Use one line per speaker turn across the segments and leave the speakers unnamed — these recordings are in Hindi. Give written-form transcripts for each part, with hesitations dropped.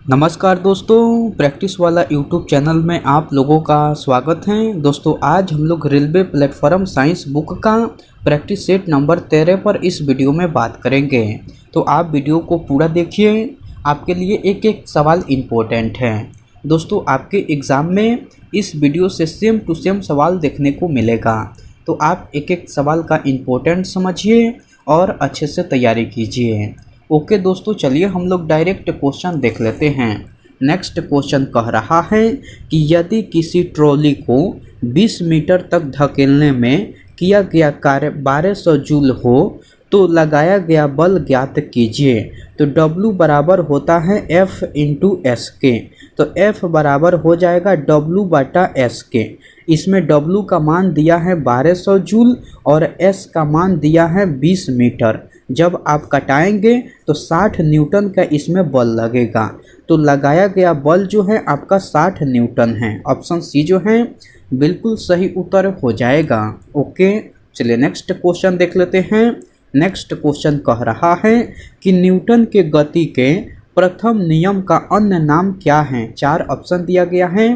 नमस्कार दोस्तों, प्रैक्टिस वाला यूट्यूब चैनल में आप लोगों का स्वागत है। दोस्तों आज हम लोग रेलवे प्लेटफॉर्म साइंस बुक का प्रैक्टिस सेट नंबर 13 पर इस वीडियो में बात करेंगे। तो आप वीडियो को पूरा देखिए, आपके लिए एक एक सवाल इम्पोर्टेंट है। दोस्तों आपके एग्ज़ाम में इस वीडियो से सेम टू सेम सवाल देखने को मिलेगा, तो आप एक एक सवाल का इम्पोर्टेंट समझिए और अच्छे से तैयारी कीजिए। ओके दोस्तों, चलिए हम लोग डायरेक्ट क्वेश्चन देख लेते हैं। नेक्स्ट क्वेश्चन कह रहा है कि यदि किसी ट्रॉली को 20 मीटर तक धकेलने में किया गया कार्य 1200 जूल हो तो लगाया गया बल ज्ञात कीजिए। तो W बराबर होता है F इंटू एस के, तो F बराबर हो जाएगा W बटा एस के। इसमें W का मान दिया है 1200 जूल और S का मान दिया है 20 मीटर। जब आप कटाएंगे तो 60 न्यूटन का इसमें बल लगेगा, तो लगाया गया बल जो है आपका 60 न्यूटन है। ऑप्शन सी जो है बिल्कुल सही उत्तर हो जाएगा। ओके, चलिए नेक्स्ट क्वेश्चन देख लेते हैं। नेक्स्ट क्वेश्चन कह रहा है कि न्यूटन के गति के प्रथम नियम का अन्य नाम क्या है। 4 ऑप्शन दिया गया है,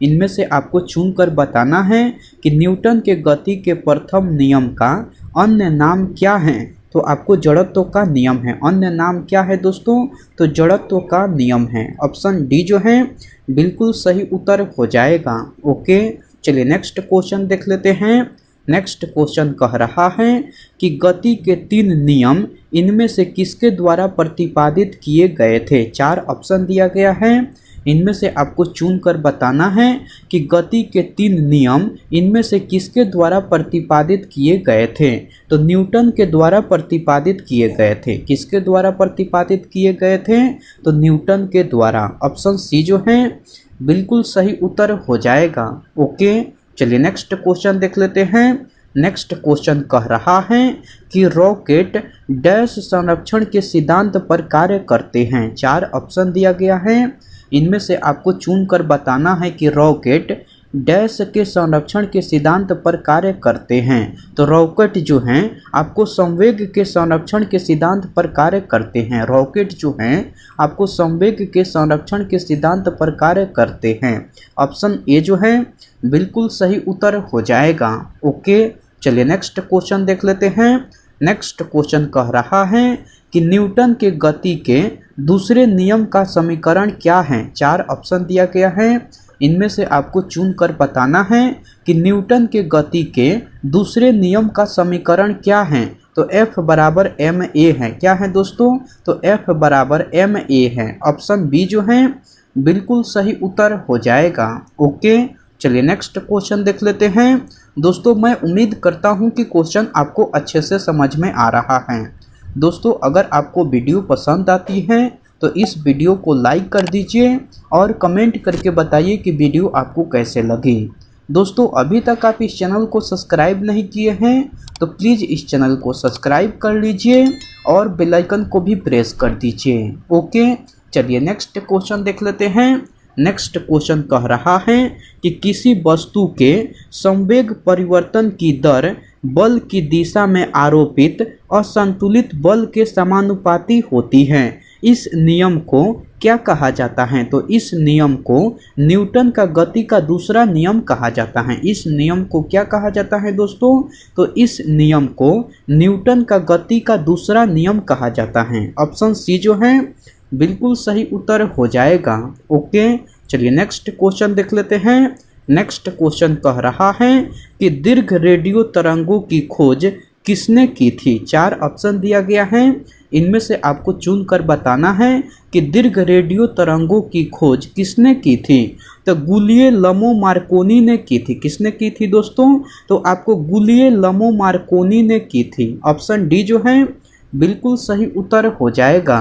इनमें से आपको चुनकर बताना है कि न्यूटन के गति के प्रथम नियम का अन्य नाम क्या है। तो आपको जड़त्व का नियम है, अन्य नाम क्या है दोस्तों, तो जड़त्व का नियम है। ऑप्शन डी जो है बिल्कुल सही उत्तर हो जाएगा। ओके, चलिए नेक्स्ट क्वेश्चन देख लेते हैं। नेक्स्ट क्वेश्चन कह रहा है कि गति के 3 नियम इनमें से किसके द्वारा प्रतिपादित किए गए थे। 4 ऑप्शन दिया गया है, इनमें से आपको चुनकर बताना है कि गति के 3 नियम इनमें से किसके द्वारा प्रतिपादित किए गए थे। तो न्यूटन के द्वारा प्रतिपादित किए गए थे। किसके द्वारा प्रतिपादित किए गए थे, तो न्यूटन के द्वारा। ऑप्शन सी जो है बिल्कुल सही उत्तर हो जाएगा। ओके, चलिए नेक्स्ट क्वेश्चन देख लेते हैं। नेक्स्ट क्वेश्चन कह रहा है कि रॉकेट डैश संरक्षण के सिद्धांत पर कार्य करते हैं। 4 ऑप्शन दिया गया है, इनमें से आपको चुनकर बताना है कि रॉकेट डैश के संरक्षण के सिद्धांत पर कार्य करते हैं। तो रॉकेट जो हैं आपको संवेग के संरक्षण के सिद्धांत पर कार्य करते हैं। रॉकेट जो हैं आपको संवेग के संरक्षण के सिद्धांत पर कार्य करते हैं। ऑप्शन ए जो है बिल्कुल सही उत्तर हो जाएगा। ओके, चलिए नेक्स्ट क्वेश्चन देख लेते हैं। नेक्स्ट क्वेश्चन कह रहा है कि न्यूटन के गति के दूसरे नियम का समीकरण क्या है। 4 ऑप्शन दिया गया है, इनमें से आपको चुनकर बताना है कि न्यूटन के गति के दूसरे नियम का समीकरण क्या है। तो F बराबर ma है। क्या है दोस्तों, तो F बराबर ma है। ऑप्शन बी जो है बिल्कुल सही उत्तर हो जाएगा। ओके, चलिए नेक्स्ट क्वेश्चन देख लेते हैं। दोस्तों मैं उम्मीद करता हूं कि क्वेश्चन आपको अच्छे से समझ में आ रहा है। दोस्तों अगर आपको वीडियो पसंद आती है तो इस वीडियो को लाइक कर दीजिए और कमेंट करके बताइए कि वीडियो आपको कैसे लगी। दोस्तों अभी तक आप इस चैनल को सब्सक्राइब नहीं किए हैं तो प्लीज़ इस चैनल को सब्सक्राइब कर लीजिए और बेल आइकन को भी प्रेस कर दीजिए। ओके, चलिए नेक्स्ट क्वेश्चन देख लेते हैं। नेक्स्ट क्वेश्चन कह रहा है कि किसी वस्तु के संवेग परिवर्तन की दर बल की दिशा में आरोपित असंतुलित बल के समानुपाती होती है। इस नियम को क्या कहा जाता है। तो इस नियम को न्यूटन का गति का दूसरा नियम कहा जाता है। इस नियम को क्या कहा जाता है दोस्तों, तो इस नियम को न्यूटन का गति का दूसरा नियम कहा जाता है। ऑप्शन सी जो है बिल्कुल सही उत्तर हो जाएगा। ओके, चलिए नेक्स्ट क्वेश्चन देख लेते हैं। नेक्स्ट क्वेश्चन कह रहा है कि दीर्घ रेडियो तरंगों की खोज किसने की थी। 4 ऑप्शन दिया गया है, इनमें से आपको चुनकर बताना है कि दीर्घ रेडियो तरंगों की खोज किसने की थी। तो गुलियेमो मार्कोनी ने की थी। किसने की थी दोस्तों, तो आपको गुलियेमो मार्कोनी ने की थी। ऑप्शन डी जो है बिल्कुल सही उत्तर हो जाएगा।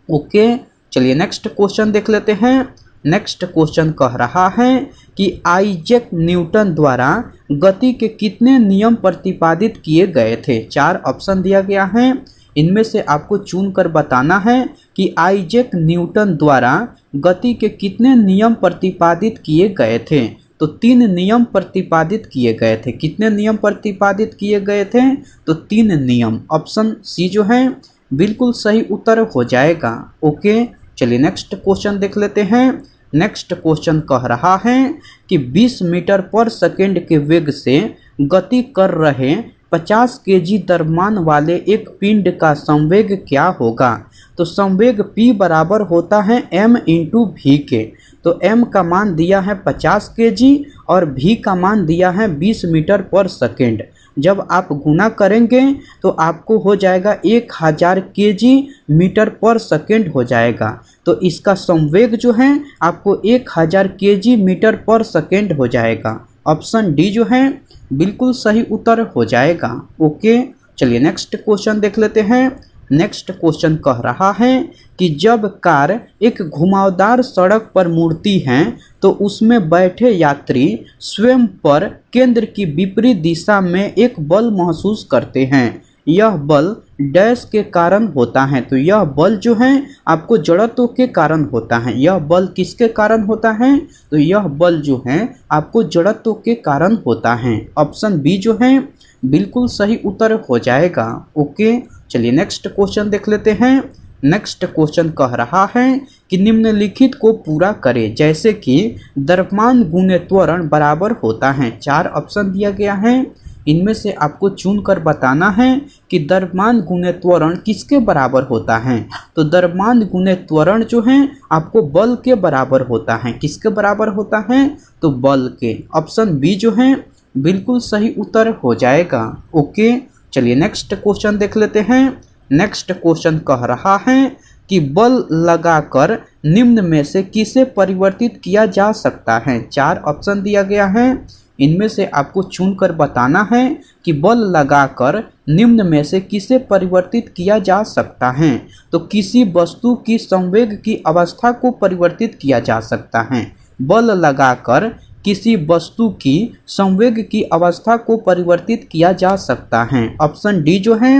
ओके, चलिए नेक्स्ट क्वेश्चन देख लेते हैं। नेक्स्ट क्वेश्चन कह रहा है कि आइजैक न्यूटन द्वारा गति के कितने नियम प्रतिपादित किए गए थे। 4 ऑप्शन दिया गया है, इनमें से आपको चुनकर बताना है कि आइजैक न्यूटन द्वारा गति के कितने नियम प्रतिपादित किए गए थे। तो 3 नियम प्रतिपादित किए गए थे। कितने नियम प्रतिपादित किए गए थे, तो 3 नियम। ऑप्शन सी जो है बिल्कुल सही उत्तर हो जाएगा। ओके, चलिए नेक्स्ट क्वेश्चन देख लेते हैं। नेक्स्ट क्वेश्चन कह रहा है कि 20 मीटर पर सेकेंड के वेग से गति कर रहे 50 केजी द्रव्यमान वाले एक पिंड का संवेग क्या होगा। तो संवेग P बराबर होता है m इंटू वी के। तो m का मान दिया है 50 केजी और v का मान दिया है 20 मीटर पर सेकेंड। जब आप गुना करेंगे तो आपको हो जाएगा 1000 केजी मीटर पर सेकेंड हो जाएगा। तो इसका संवेग जो है आपको 1000 केजी मीटर पर सेकेंड हो जाएगा। ऑप्शन डी जो है बिल्कुल सही उत्तर हो जाएगा। ओके, चलिए नेक्स्ट क्वेश्चन देख लेते हैं। नेक्स्ट क्वेश्चन कह रहा है कि जब कार एक घुमावदार सड़क पर मुड़ती है तो उसमें बैठे यात्री स्वयं पर केंद्र की विपरीत दिशा में एक बल महसूस करते हैं। यह बल डैश के कारण होता है। तो यह बल जो है आपको जड़त्व के कारण होता है। यह बल किसके कारण होता है। तो यह बल जो है आपको जड़त्व के कारण होता है। ऑप्शन बी जो है बिल्कुल सही उत्तर हो जाएगा। ओके, चलिए नेक्स्ट क्वेश्चन देख लेते हैं। नेक्स्ट क्वेश्चन कह रहा है कि निम्नलिखित को पूरा करें, जैसे कि द्रव्यमान गुणे त्वरण बराबर होता है। 4 ऑप्शन दिया गया है, इनमें से आपको चुनकर बताना है कि द्रव्यमान गुणे त्वरण किसके बराबर होता है। तो द्रव्यमान गुणे त्वरण जो है आपको बल के बराबर होता है। किसके बराबर होता है। तो बल के। ऑप्शन बी जो है बिल्कुल सही उत्तर हो जाएगा। ओके, चलिए नेक्स्ट क्वेश्चन देख लेते हैं। नेक्स्ट क्वेश्चन कह रहा है कि बल लगाकर निम्न में से किसे परिवर्तित किया जा सकता है। 4 ऑप्शन दिया गया है, इनमें से आपको चुनकर बताना है कि बल लगाकर निम्न में से किसे परिवर्तित किया जा सकता है। तो किसी वस्तु की संवेग की अवस्था को परिवर्तित किया जा सकता है। बल लगाकर किसी वस्तु की संवेग की अवस्था को परिवर्तित किया जा सकता है। ऑप्शन डी जो है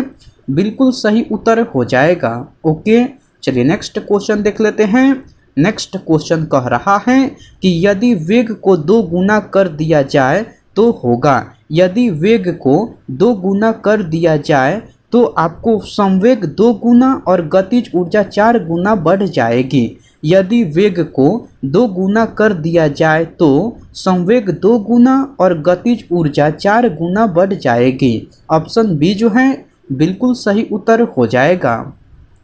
बिल्कुल सही उत्तर हो जाएगा। ओके, चलिए नेक्स्ट क्वेश्चन देख लेते हैं। नेक्स्ट क्वेश्चन कह रहा है कि यदि वेग को 2 गुना कर दिया जाए तो होगा। यदि वेग को 2 गुना कर दिया जाए तो आपको संवेग 2 गुना और गतिज ऊर्जा 4 गुना बढ़ जाएगी। यदि वेग को 2 गुना कर दिया जाए तो संवेग 2 गुना और गतिज ऊर्जा 4 गुना बढ़ जाएगी। ऑप्शन बी जो है बिल्कुल सही उत्तर हो जाएगा।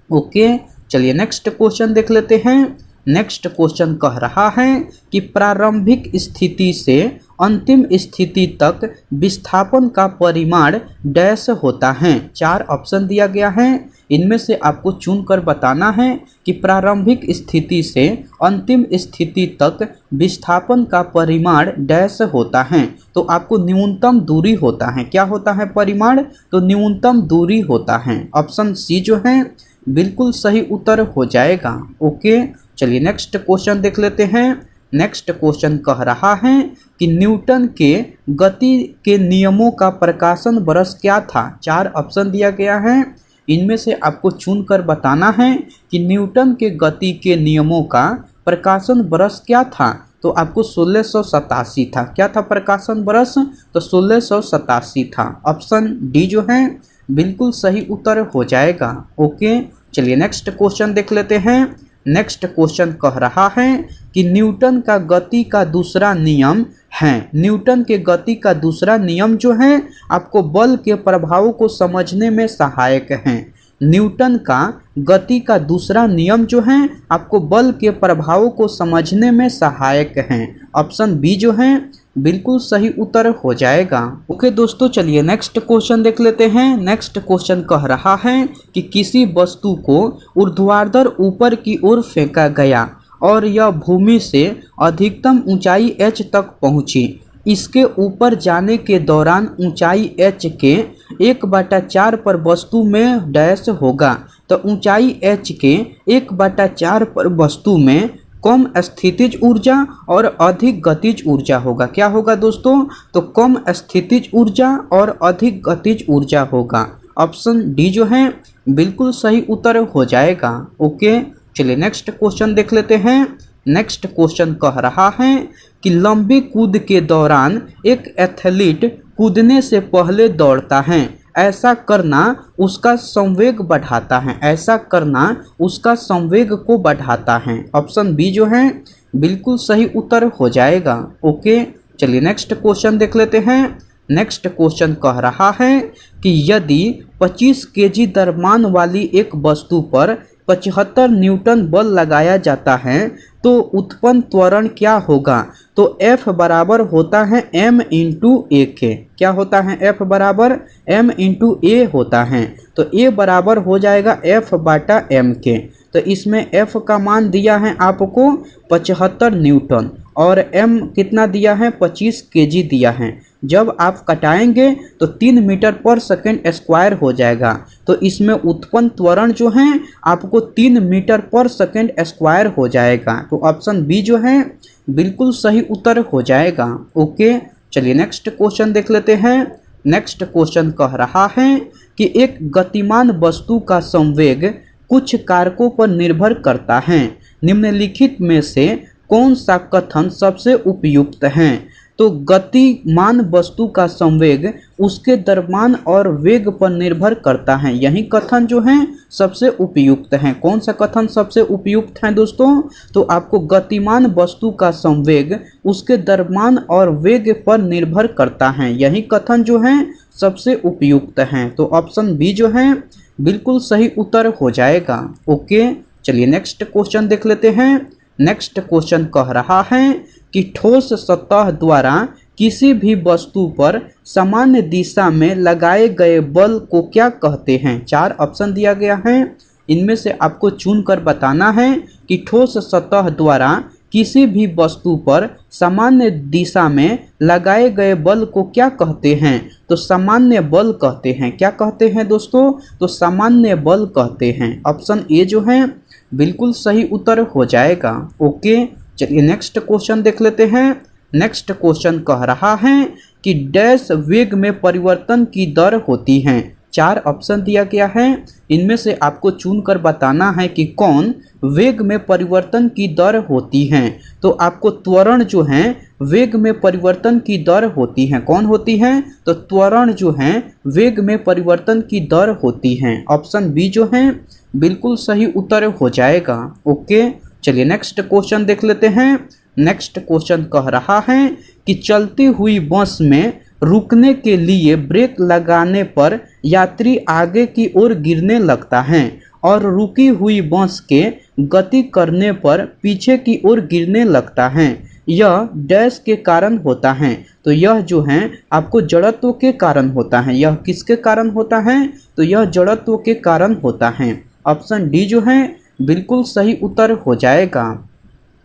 ओके, चलिए नेक्स्ट क्वेश्चन देख लेते हैं। नेक्स्ट क्वेश्चन कह रहा है कि प्रारंभिक स्थिति से अंतिम स्थिति तक विस्थापन का परिमाण डैश होता है। 4 ऑप्शन दिया गया है, इनमें से आपको चुनकर बताना है कि प्रारंभिक स्थिति से अंतिम स्थिति तक विस्थापन का परिमाण डैश होता है। तो आपको न्यूनतम दूरी होता है। क्या होता है परिमाण। तो न्यूनतम दूरी होता है। ऑप्शन सी जो है बिल्कुल सही उत्तर हो जाएगा। ओके, चलिए नेक्स्ट क्वेश्चन देख लेते हैं। नेक्स्ट क्वेश्चन कह रहा है कि न्यूटन के गति के नियमों का प्रकाशन वर्ष क्या था। 4 ऑप्शन दिया गया है, इनमें से आपको चुनकर बताना है कि न्यूटन के गति के नियमों का प्रकाशन वर्ष क्या था। तो आपको 1687 था। क्या था प्रकाशन वर्ष। तो 1687 था। ऑप्शन डी जो है बिल्कुल सही उत्तर हो जाएगा। ओके, चलिए नेक्स्ट क्वेश्चन देख लेते हैं। नेक्स्ट क्वेश्चन कह रहा है कि न्यूटन का गति का दूसरा नियम है। न्यूटन के गति का दूसरा नियम जो है आपको बल के प्रभावों को समझने में सहायक है। न्यूटन का गति का दूसरा नियम जो है आपको बल के प्रभावों को समझने में सहायक है। ऑप्शन बी जो है बिल्कुल सही उत्तर हो जाएगा। ओके दोस्तों, चलिए नेक्स्ट क्वेश्चन देख लेते हैं। नेक्स्ट क्वेश्चन कह रहा है कि किसी वस्तु को ऊर्ध्वाधर ऊपर की ओर फेंका गया और यह भूमि से अधिकतम ऊंचाई h तक पहुंची। इसके ऊपर जाने के दौरान ऊंचाई h के 1/4 पर वस्तु में डैश होगा। तो ऊंचाई h के 1/4 पर वस्तु में कम स्थितिज ऊर्जा और अधिक गतिज ऊर्जा होगा। क्या होगा दोस्तों। तो कम स्थितिज ऊर्जा और अधिक गतिज ऊर्जा होगा। ऑप्शन डी जो है बिल्कुल सही उत्तर हो जाएगा। ओके, चलिए नेक्स्ट क्वेश्चन देख लेते हैं। नेक्स्ट क्वेश्चन कह रहा है कि लंबी कूद के दौरान एक एथलीट कूदने से पहले दौड़ता है। ऐसा करना उसका संवेग बढ़ाता है, ऐसा करना उसका संवेग को बढ़ाता है। ऑप्शन बी जो है बिल्कुल सही उत्तर हो जाएगा। ओके, चलिए नेक्स्ट क्वेश्चन देख लेते हैं। नेक्स्ट क्वेश्चन कह रहा है कि यदि 25 केजी द्रव्यमान वाली एक वस्तु पर 75 न्यूटन बल लगाया जाता है तो उत्पन्न त्वरण क्या होगा? तो F बराबर होता है m इंटू ए के। क्या होता है? F बराबर m इंटू ए होता है। तो A बराबर हो जाएगा F बाटा m के। तो इसमें F का मान दिया है आपको 75 न्यूटन और m कितना दिया है? 25 केजी दिया है। जब आप कटाएंगे तो 3 मीटर पर सेकेंड स्क्वायर हो जाएगा। तो इसमें उत्पन्न त्वरण जो है आपको 3 मीटर पर सेकेंड स्क्वायर हो जाएगा। तो ऑप्शन बी जो है बिल्कुल सही उत्तर हो जाएगा। ओके, चलिए नेक्स्ट क्वेश्चन देख लेते हैं। नेक्स्ट क्वेश्चन कह रहा है कि एक गतिमान वस्तु का संवेग कुछ कारकों पर निर्भर करता है। निम्नलिखित में से कौन सा कथन सबसे उपयुक्त है? तो गतिमान वस्तु का संवेग उसके द्रव्यमान और वेग पर निर्भर करता है। यही कथन जो है सबसे उपयुक्त है। कौन सा कथन सबसे उपयुक्त है दोस्तों? तो आपको गतिमान वस्तु का संवेग उसके द्रव्यमान और वेग पर निर्भर करता है। यही कथन जो है सबसे उपयुक्त है। तो ऑप्शन बी जो है बिल्कुल सही उत्तर हो जाएगा। ओके, चलिए नेक्स्ट क्वेश्चन देख लेते हैं। नेक्स्ट क्वेश्चन कह रहा है कि ठोस सतह द्वारा किसी भी वस्तु पर सामान्य दिशा में लगाए गए बल को क्या कहते हैं? 4 ऑप्शन दिया गया है, इनमें से आपको चुनकर बताना है कि ठोस सतह द्वारा किसी भी वस्तु पर सामान्य दिशा में लगाए गए बल को क्या कहते हैं? तो सामान्य बल कहते हैं। क्या कहते हैं दोस्तों? तो सामान्य बल कहते हैं। ऑप्शन ए जो है बिल्कुल सही उत्तर हो जाएगा। ओके, चलिए नेक्स्ट क्वेश्चन देख लेते हैं। नेक्स्ट क्वेश्चन कह रहा है कि डैश वेग में परिवर्तन की दर होती है। 4 ऑप्शन दिया गया है, इनमें से आपको चुनकर बताना है कि कौन वेग में परिवर्तन की दर होती है। तो आपको त्वरण जो है वेग में परिवर्तन की दर होती है। कौन होती है? तो त्वरण जो है वेग में परिवर्तन की दर होती है। ऑप्शन बी जो है बिल्कुल सही उत्तर हो जाएगा। ओके, चलिए नेक्स्ट क्वेश्चन देख लेते हैं। नेक्स्ट क्वेश्चन कह रहा है कि चलती हुई बस में रुकने के लिए ब्रेक लगाने पर यात्री आगे की ओर गिरने लगता है और रुकी हुई बस के गति करने पर पीछे की ओर गिरने लगता है। यह डैश के कारण होता है। तो यह जो है आपको जड़त्व के कारण होता है। यह किसके कारण होता है? तो यह जड़त्व के कारण होता है। ऑप्शन डी जो है बिल्कुल सही उत्तर हो जाएगा।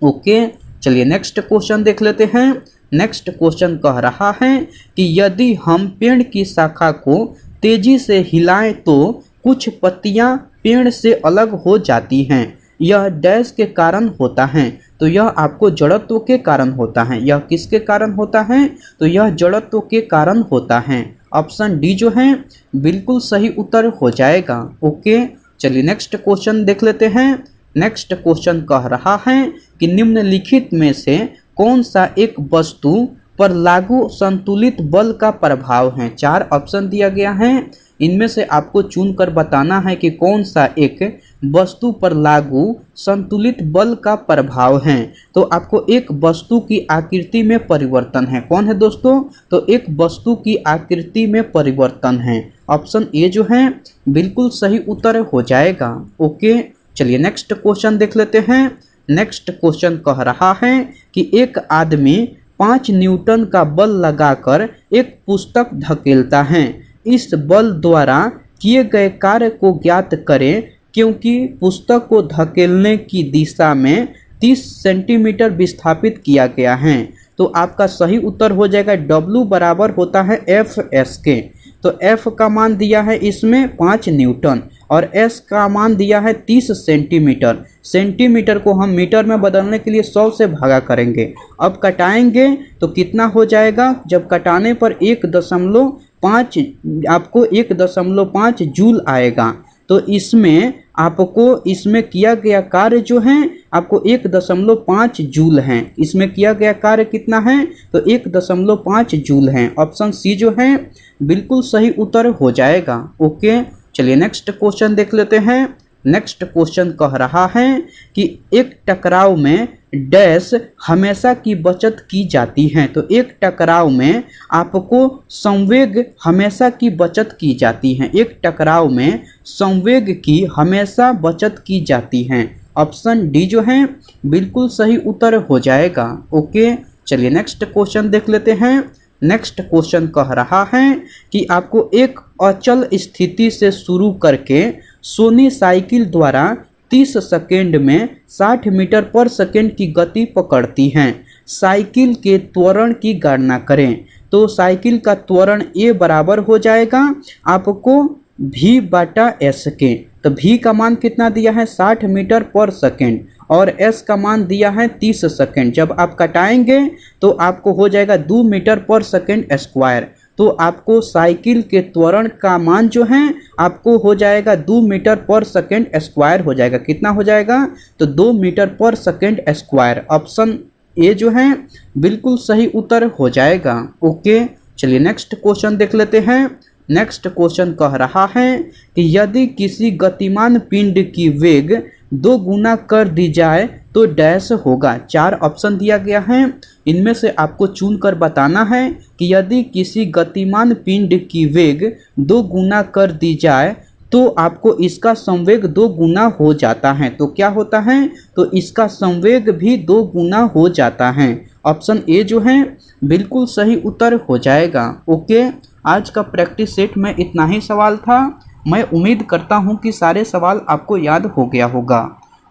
ओके, चलिए नेक्स्ट क्वेश्चन देख लेते हैं। नेक्स्ट क्वेश्चन कह रहा है कि यदि हम पेड़ की शाखा को तेजी से हिलाएं तो कुछ पत्तियां पेड़ से अलग हो जाती हैं। यह डैश के कारण होता है। तो यह आपको जड़त्व के कारण होता है। यह किसके कारण होता है? तो यह जड़त्व के कारण होता है। ऑप्शन डी जो है बिल्कुल सही उत्तर हो जाएगा। ओके, चलिए नेक्स्ट क्वेश्चन देख लेते हैं। नेक्स्ट क्वेश्चन कह रहा है कि निम्नलिखित में से कौन सा एक वस्तु पर लागू संतुलित बल का प्रभाव है? 4 ऑप्शन दिया गया है, इनमें से आपको चुनकर बताना है कि कौन सा एक वस्तु पर लागू संतुलित बल का प्रभाव है। तो आपको एक वस्तु की आकृति में परिवर्तन है। कौन है दोस्तों? तो एक वस्तु की आकृति में परिवर्तन है। ऑप्शन ए जो है बिल्कुल सही उत्तर हो जाएगा। ओके, चलिए नेक्स्ट क्वेश्चन देख लेते हैं। नेक्स्ट क्वेश्चन कह रहा है कि एक आदमी 5 न्यूटन का बल लगाकर एक पुस्तक धकेलता है। इस बल द्वारा किए गए कार्य को ज्ञात करें, क्योंकि पुस्तक को धकेलने की दिशा में 30 सेंटीमीटर विस्थापित किया गया है। तो आपका सही उत्तर हो जाएगा W बराबर होता है FS के। तो F का मान दिया है इसमें 5 न्यूटन और S का मान दिया है 30 सेंटीमीटर। सेंटीमीटर को हम मीटर में बदलने के लिए 100 से भागा करेंगे। अब कटाएंगे तो कितना हो जाएगा? जब कटाने पर 1.5 आपको 1.5 जूल आएगा। तो इसमें आपको इसमें किया गया कार्य जो है आपको 1.5 जूल है। इसमें किया गया कार्य कितना है तो 1.5 जूल है। ऑप्शन सी जो है बिल्कुल सही उत्तर हो जाएगा। ओके, चलिए नेक्स्ट क्वेश्चन देख लेते हैं। नेक्स्ट क्वेश्चन कह रहा है कि एक टकराव में डैश हमेशा की बचत की जाती है। तो एक टकराव में आपको संवेग हमेशा की बचत की जाती है। एक टकराव में संवेग की हमेशा बचत की जाती है। ऑप्शन डी जो है बिल्कुल सही उत्तर हो जाएगा। ओके, चलिए नेक्स्ट क्वेश्चन देख लेते हैं। नेक्स्ट क्वेश्चन कह रहा है कि आपको एक अचल स्थिति से शुरू करके सोनी साइकिल द्वारा 30 सेकेंड में 60 मीटर पर सेकेंड की गति पकड़ती हैं। साइकिल के त्वरण की गणना करें। तो साइकिल का त्वरण ए बराबर हो जाएगा आपको v/s के। तो v का मान कितना दिया है 60 मीटर पर सेकेंड और s का मान दिया है 30 सेकेंड। जब आप घटाएंगे तो आपको हो जाएगा 2 मीटर पर सेकेंड स्क्वायर। तो आपको साइकिल के त्वरण का मान जो है आपको हो जाएगा 2 मीटर पर सेकेंड स्क्वायर हो जाएगा। कितना हो जाएगा तो 2 मीटर पर सेकेंड स्क्वायर। ऑप्शन ए जो है बिल्कुल सही उत्तर हो जाएगा। ओके, चलिए नेक्स्ट क्वेश्चन देख लेते हैं। नेक्स्ट क्वेश्चन कह रहा है कि यदि किसी गतिमान पिंड की वेग 2 गुना कर दी जाए तो डैश होगा। 4 ऑप्शन दिया गया है, इनमें से आपको चुनकर बताना है कि यदि किसी गतिमान पिंड की वेग 2 गुना कर दी जाए तो आपको इसका संवेग 2 गुना हो जाता है। तो क्या होता है तो इसका संवेग भी 2 गुना हो जाता है। ऑप्शन ए जो है बिल्कुल सही उत्तर हो जाएगा। ओके, आज का प्रैक्टिस सेट में इतना ही सवाल था। मैं उम्मीद करता हूं कि सारे सवाल आपको याद हो गया होगा।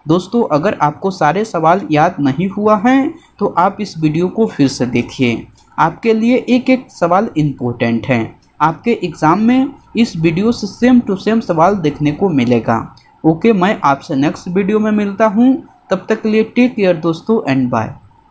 दोस्तों, अगर आपको सारे सवाल याद नहीं हुआ है तो आप इस वीडियो को फिर से देखिए। आपके लिए एक एक सवाल इम्पोर्टेंट है। आपके एग्ज़ाम में इस वीडियो से सेम टू सेम सवाल देखने को मिलेगा। ओके, मैं आपसे नेक्स्ट वीडियो में मिलता हूँ। तब तक के लिए टेक केयर दोस्तों एंड बाय।